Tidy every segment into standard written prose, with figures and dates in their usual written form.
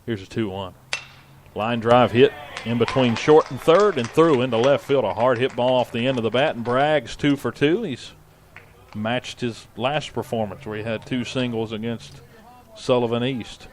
Here's a 2-1. Line drive hit in between short and third and through into left field. A hard hit ball off the end of the bat, and Bragg's 2 for 2. He's matched his last performance where he had 2 singles against Sullivan East.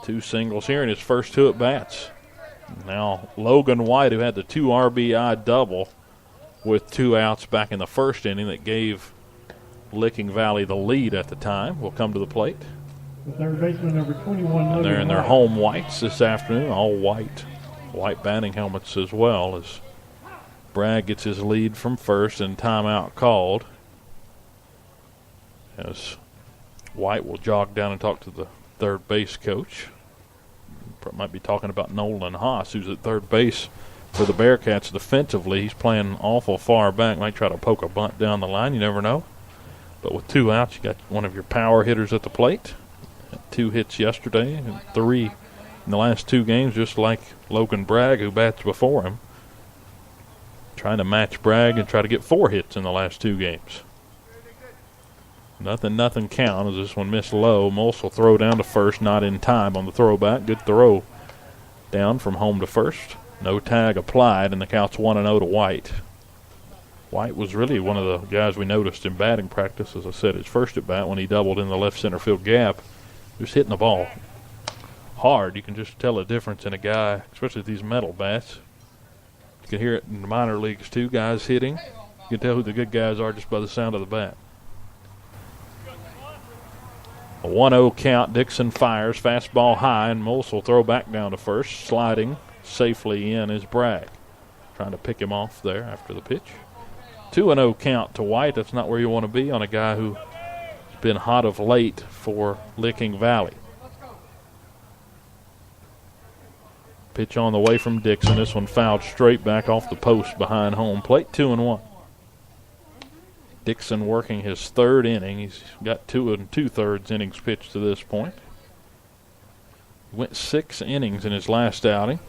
2 singles here in his first 2 at-bats. Now Logan White, who had the 2 RBI double with 2 outs back in the first inning that gave Licking Valley the lead at the time, will come to the plate. The third baseman, number 21. They're in their home whites this afternoon, all white. White batting helmets as well, as Bragg gets his lead from first and timeout called. As White will jog down and talk to the third base coach. Might be talking about Nolan Haas, who's at third base for the Bearcats defensively. He's playing awful far back. Might try to poke a bunt down the line. You never know. But with 2 outs, you got one of your power hitters at the plate. 2 hits yesterday and 3 in the last 2 games, just like Logan Bragg, who bats before him. Trying to match Bragg and try to get 4 hits in the last 2 games. Nothing count as this one missed low. Mulse will throw down to first, not in time on the throwback. Good throw down from home to first. No tag applied, and the count's 1-0 to White. White was really one of the guys we noticed in batting practice, as I said, his first at bat when he doubled in the left center field gap. He was hitting the ball hard. You can just tell a difference in a guy, especially with these metal bats. You can hear it in the minor leagues too, guys hitting. You can tell who the good guys are just by the sound of the bat. A 1-0 count. Dixon fires. Fastball high, and Mulse will throw back down to first. Sliding safely in is Bragg. Trying to pick him off there after the pitch. 2-0 count to White. That's not where you want to be on a guy who's been hot of late for Licking Valley. Pitch on the way from Dixon. This one fouled straight back off the post behind home plate. 2-1. Dixon working his 3rd inning. He's got 2 2/3 innings pitched to this point. He went 6 innings in his last outing.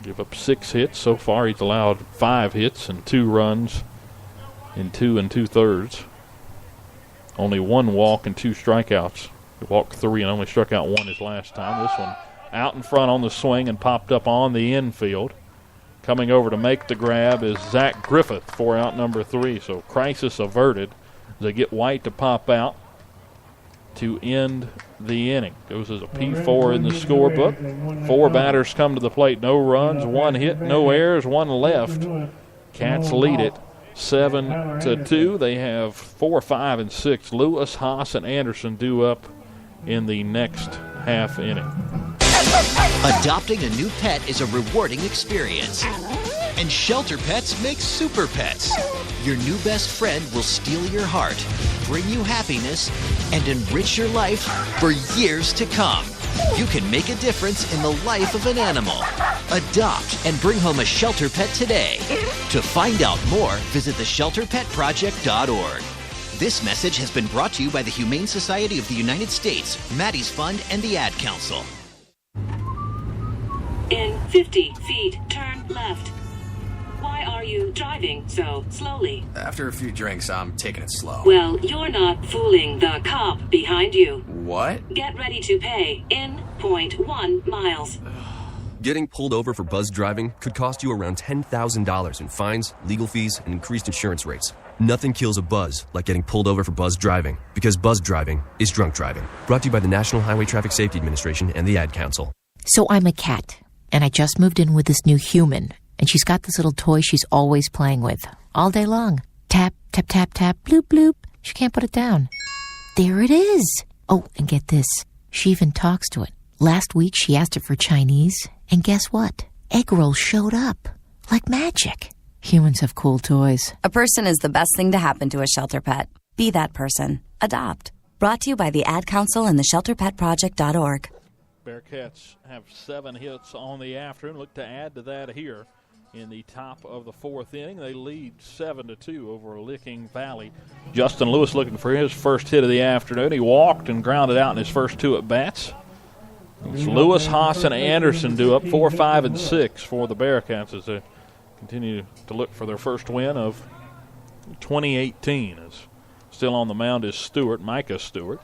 Give up 6 hits. So far he's allowed 5 hits and 2 runs in 2 2/3. Only 1 walk and 2 strikeouts. He walked 3 and only struck out 1 his last time. This one out in front on the swing and popped up on the infield. Coming over to make the grab is Zach Griffith for out number 3. So crisis averted. They get White to pop out to end the inning. Goes as a P4 in the scorebook. 4 batters come to the plate. No runs, 1 hit, no errors, 1 left. Cats lead it 7-2. They have 4, 5, and 6. Lewis, Haas, and Anderson due up in the next half inning. Adopting a new pet is a rewarding experience. And Shelter Pets makes super pets. Your new best friend will steal your heart, bring you happiness, and enrich your life for years to come. You can make a difference in the life of an animal. Adopt and bring home a Shelter Pet today. To find out more, visit theshelterpetproject.org. This message has been brought to you by the Humane Society of the United States, Maddie's Fund, and the Ad Council. In 50 feet, turn left. Why are you driving so slowly? After a few drinks, I'm taking it slow. Well, you're not fooling the cop behind you. What? Get ready to pay in 0.1 miles. Getting pulled over for buzz driving could cost you around $10,000 in fines, legal fees, and increased insurance rates. Nothing kills a buzz like getting pulled over for buzz driving, because buzz driving is drunk driving. Brought to you by the National Highway Traffic Safety Administration and the Ad Council. So I'm a cat, and I just moved in with this new human, and she's got this little toy she's always playing with, all day long. Tap, tap, tap, tap, bloop, bloop. She can't put it down. There it is. Oh, and get this. She even talks to it. Last week she asked it for Chinese, and guess what? Egg rolls showed up. Like magic. Humans have cool toys. A person is the best thing to happen to a shelter pet. Be that person. Adopt. Brought to you by the Ad Council and theshelterpetproject.org. Bearcats have 7 hits on the afternoon. Look to add to that here in the top of the 4th inning. They lead 7-2 over Licking Valley. Justin Lewis looking for his first hit of the afternoon. He walked and grounded out in his first 2 at-bats. It's Lewis, Haas, and Anderson due up 4, 5, and 6 for the Bearcats as they continue to look for their first win of 2018. As still on the mound is Stewart, Micah Stewart.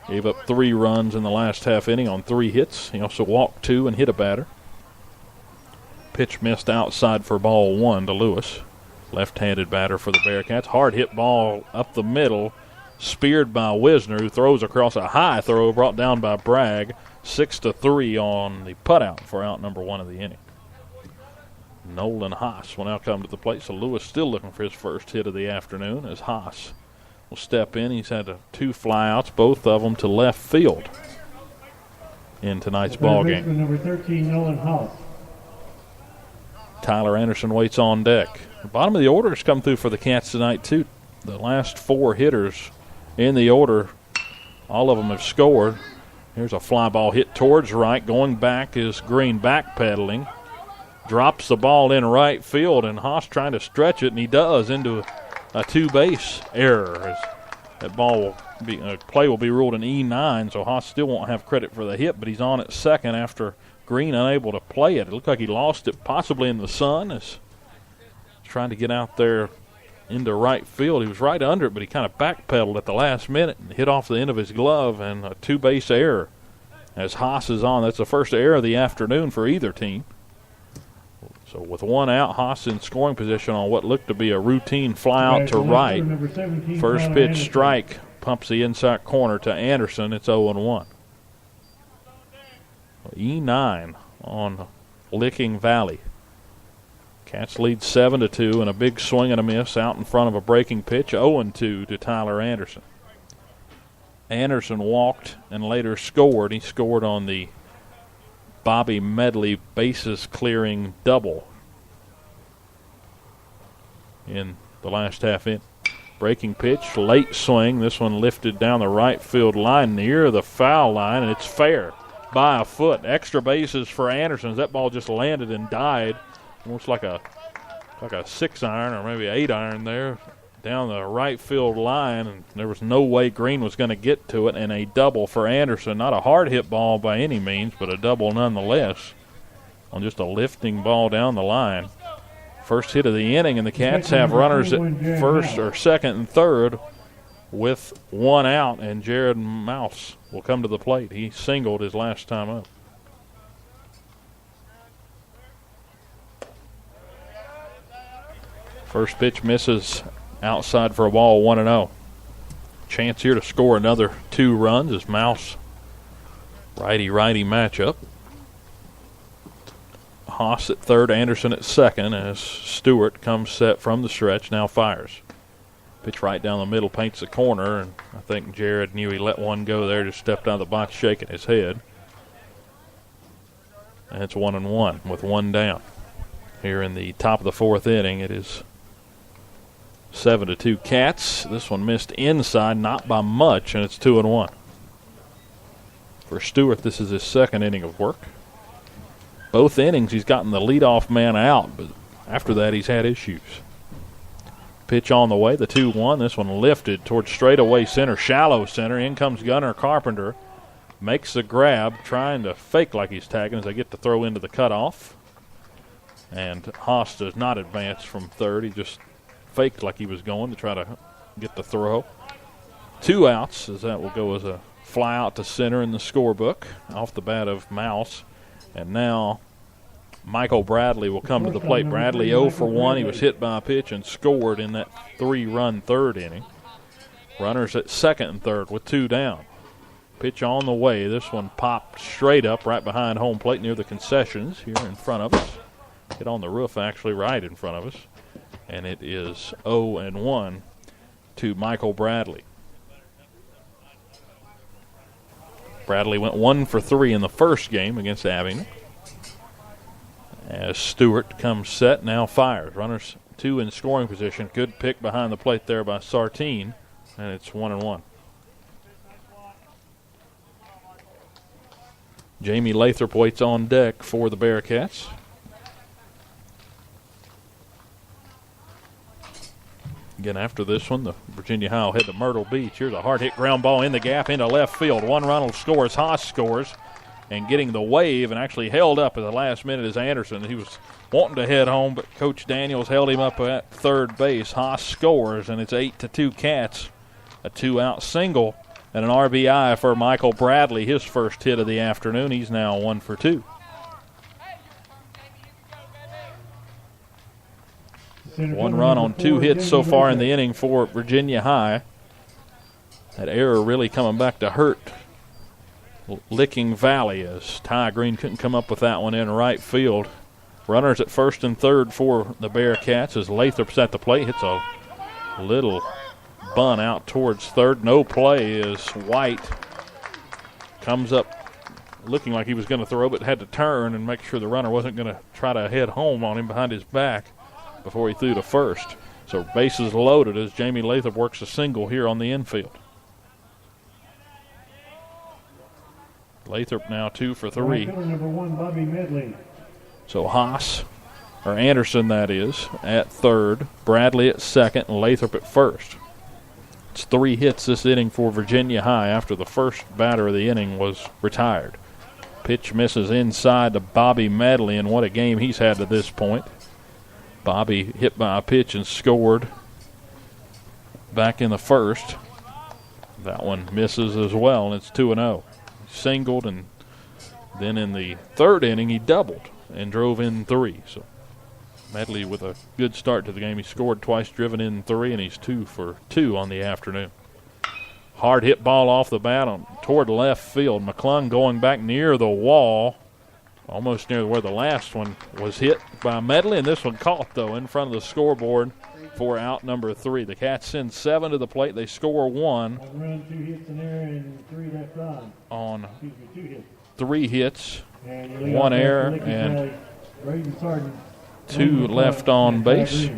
Gave up 3 runs in the last half inning on 3 hits. He also walked 2 and hit a batter. Pitch missed outside for ball 1 to Lewis. Left-handed batter for the Bearcats. Hard hit ball up the middle. Speared by Wisner, who throws across a high throw brought down by Bragg. 6-3 on the putout for out number 1 of the inning. Nolan Haas will now come to the plate. So Lewis still looking for his first hit of the afternoon as Haas will step in. He's had 2 flyouts, both of them to left field in tonight's ball game. Number 13, Nolan Haas. Tyler Anderson waits on deck. The bottom of the order has come through for the Cats tonight, too. The last 4 hitters in the order, all of them have scored. Here's a fly ball hit towards right. Going back is Green backpedaling. Drops the ball in right field, and Haas trying to stretch it, and he does into a 2-base error. As that play will be ruled an E9, so Haas still won't have credit for the hit, but he's on at second after Green unable to play it. It looked like he lost it possibly in the sun as trying to get out there into right field. He was right under it, but he kind of backpedaled at the last minute and hit off the end of his glove, and a 2-base error as Haas is on. That's the first error of the afternoon for either team. So with 1 out, Haas in scoring position on what looked to be a routine fly out to right. First pitch strike pumps the inside corner to Anderson. It's 0-1. E9 on Licking Valley. Cats lead 7-2, and a big swing and a miss out in front of a breaking pitch. 0-2 to Tyler Anderson. Anderson walked and later scored. He scored on the Bobby Medley bases clearing double in the last half inning. Breaking pitch, late swing. This one lifted down the right field line near the foul line, and it's fair by a foot. Extra bases for Anderson. That ball just landed and died, almost like a 6-iron or maybe 8-iron there down the right field line, and there was no way Green was going to get to it, and a double for Anderson. Not a hard hit ball by any means, but a double nonetheless on just a lifting ball down the line. First hit of the inning, and the Cats have runners at first or second and third with 1 out, and Jared Mouse will come to the plate. He singled his last time up. First pitch misses outside for a ball, 1-0. Chance here to score another 2 runs as Mouse righty-righty matchup. Haas at third, Anderson at second as Stewart comes set from the stretch, now fires. Pitch right down the middle, paints the corner, and I think Jared knew he let one go there, just stepped out of the box shaking his head. And it's 1-1 with 1 down. Here in the top of the 4th inning, it is 7-2 Cats. This one missed inside, not by much, and it's 2-1. For Stewart, this is his 2nd inning of work. Both innings, he's gotten the leadoff man out, but after that, he's had issues. Pitch on the way, the 2-1. This one lifted towards straightaway center, shallow center. In comes Gunnar Carpenter. Makes the grab, trying to fake like he's tagging as they get to throw into the cutoff. And Haas does not advance from third. He just faked like he was going to try to get the throw. 2 outs, as that will go as a fly out to center in the scorebook off the bat of Mouse. And now Michael Bradley will come to the plate. Bradley 0 for 1. He was hit by a pitch and scored in that 3-run 3rd inning. Runners at second and third with 2 down. Pitch on the way. This one popped straight up right behind home plate near the concessions here in front of us. Hit on the roof actually right in front of us. And it is 0-1 to Michael Bradley. Bradley went 1 for 3 in the first game against Abingdon. As Stewart comes set, now fires. Runners 2 in scoring position. Good pick behind the plate there by Sartine, and it's 1-1. Jamie Lathrop waits on deck for the Bearcats. Again, after this one, the Virginia High will head to Myrtle Beach. Here's a hard-hit ground ball in the gap into left field. 1 run will score as Haas scores. And getting the wave and actually held up at the last minute is Anderson. He was wanting to head home, but Coach Daniels held him up at third base. Haas scores, and it's 8-2 Cats. A 2-out single And an RBI for Michael Bradley, his first hit of the afternoon. He's now 1 for 2. One run on 2 hits so far in the inning for Virginia High. That error really coming back to hurt Licking Valley as Ty Green couldn't come up with that one in right field. Runners at first and third for the Bearcats as Lathrop's at the plate. Hits a little bunt out towards third. No play as White comes up looking like he was going to throw, but had to turn and make sure the runner wasn't going to try to head home on him behind his back before he threw to first. So bases loaded as Jamie Lathrop works a single here on the infield. Lathrop now 2 for 3. Number 1, Bobby Medley. So Anderson, that is, at third, Bradley at second, and Lathrop at first. It's 3 hits this inning for Virginia High after the first batter of the inning was retired. Pitch misses inside to Bobby Medley, and what a game he's had to this point. Bobby hit by a pitch and scored back in the first. That one misses as well, and it's 2-0. He singled, and then in the third inning he doubled and drove in 3. So Medley with a good start to the game. He scored twice, driven in 3, and he's 2 for 2 on the afternoon. Hard hit ball off the bat toward left field. McClung going back near the wall, almost near where the last one was hit by Medley, and this one caught, though, in front of the scoreboard for out number 3. The Cats send 7 to the plate. They score 1. 1 run, 2 hits in there, and 3 left on. 2 hits. 3 hits, and 1 error, and 2 left on base.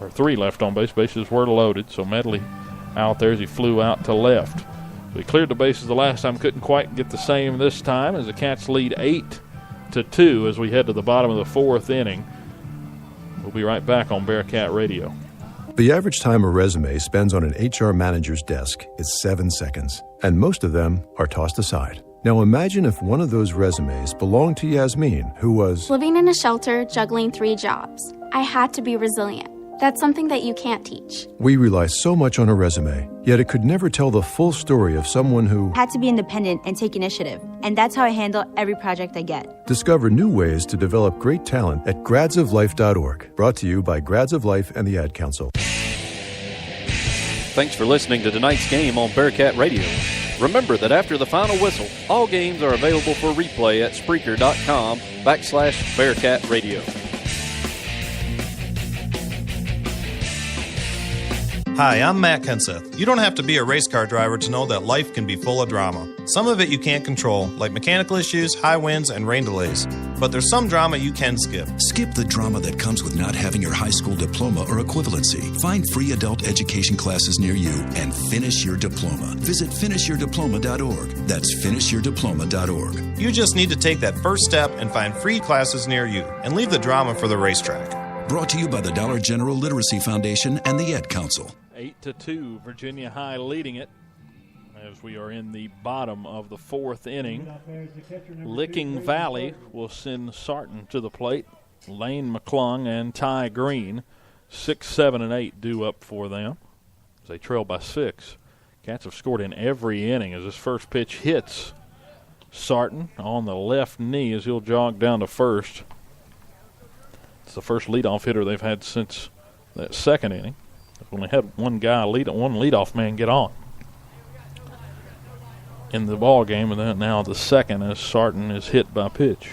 Or 3 left on base. Bases were loaded, so Medley out there as he flew out to left. We cleared the bases the last time, couldn't quite get the same this time as the Cats lead 8-2 as we head to the bottom of the 4th inning. We'll be right back on Bearcat Radio. The average time a resume spends on an HR manager's desk is 7 seconds, and most of them are tossed aside. Now imagine if one of those resumes belonged to Yasmin, who was living in a shelter, juggling 3 jobs. I had to be resilient. That's something that you can't teach. We rely so much on a resume, yet it could never tell the full story of someone who had to be independent and take initiative. And that's how I handle every project I get. Discover new ways to develop great talent at gradsoflife.org. Brought to you by Grads of Life and the Ad Council. Thanks for listening to tonight's game on Bearcat Radio. Remember that after the final whistle, all games are available for replay at Spreaker.com/Bearcat Radio. Hi, I'm Matt Kenseth. You don't have to be a race car driver to know that life can be full of drama. Some of it you can't control, like mechanical issues, high winds, and rain delays. But there's some drama you can skip. Skip the drama that comes with not having your high school diploma or equivalency. Find free adult education classes near you and finish your diploma. Visit finishyourdiploma.org. That's finishyourdiploma.org. You just need to take that first step and find free classes near you and leave the drama for the racetrack. Brought to you by the Dollar General Literacy Foundation and the Ed Council. 8-2, Virginia High leading it as we are in the bottom of the 4th inning. Licking Valley will send Sarton to the plate. Lane McClung and Ty Green, 6, 7, and 8 due up for them as they trail by 6. Cats have scored in every inning as this first pitch hits Sarton on the left knee as he'll jog down to first. It's the first leadoff hitter they've had since that second inning. They've only had one leadoff man get on in the ball game, and then now the second as Sarton is hit by pitch.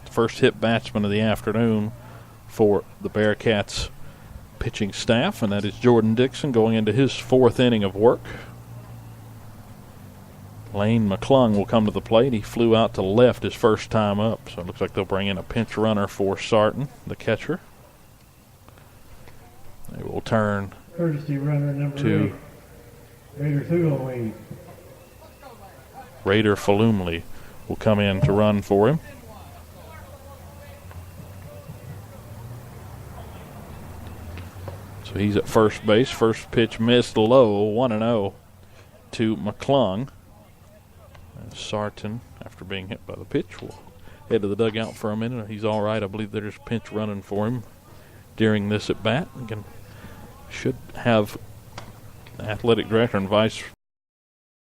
First hit batsman of the afternoon for the Bearcats pitching staff, and that is Jordan Dixon going into his 4th inning of work. Lane McClung will come to the plate. He flew out to left his first time up, so it looks like they'll bring in a pinch runner for Sarton, the catcher. They will turn courtesy runner number to 8, Raider Fulumlee. Raider Fulumlee will come in to run for him. So he's at first base. First pitch missed low, 1-0 to McClung. And Sarton, after being hit by the pitch, will head to the dugout for a minute. He's all right. I believe there's pinch running for him during this at bat. Again, should have athletic director and vice